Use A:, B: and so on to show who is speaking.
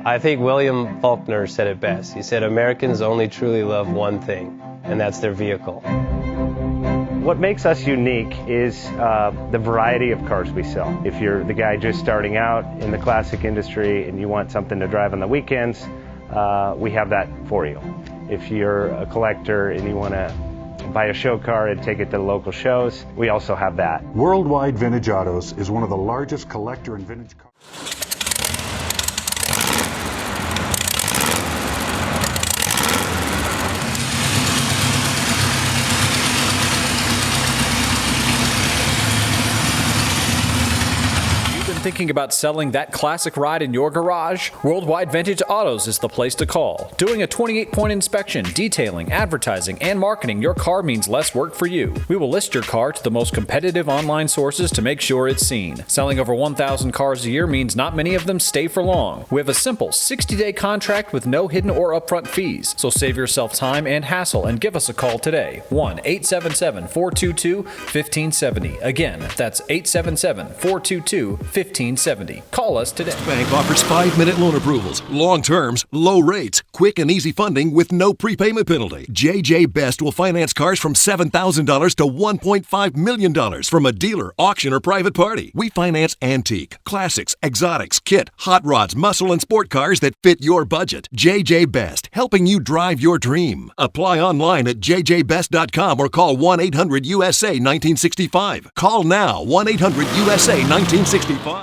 A: I think William Faulkner said it best. He said, Americans only truly love one thing, and that's their vehicle.
B: What makes us unique is the variety of cars we sell. If you're the guy just starting out in the classic industry and you want something to drive on the weekends, we have that for you. If you're a collector and you want to buy a show car and take it to the local shows, we also have that.
C: Worldwide Vintage Autos is one of the largest collector and vintage cars.
D: Thinking about selling that classic ride in your garage? Worldwide Vintage Autos is the place to call. Doing a 28-point inspection, detailing, advertising, and marketing your car means less work for you. We will list your car to the most competitive online sources to make sure it's seen. Selling over 1,000 cars a year means not many of them stay for long. We have a simple 60-day contract with no hidden or upfront fees. So save yourself time and hassle and give us a call today. 1-877-422-1570. Again, that's 877-422-1570. Call us today.
E: Bank offers 5-minute loan approvals, long terms, low rates, quick and easy funding with no prepayment penalty. JJ Best will finance cars from $7,000 to $1.5 million from a dealer, auction, or private party. We finance antique, classics, exotics, kit, hot rods, muscle, and sport cars that fit your budget. JJ Best, helping you drive your dream. Apply online at jjbest.com or call 1-800-USA-1965. Call now, 1-800-USA-1965.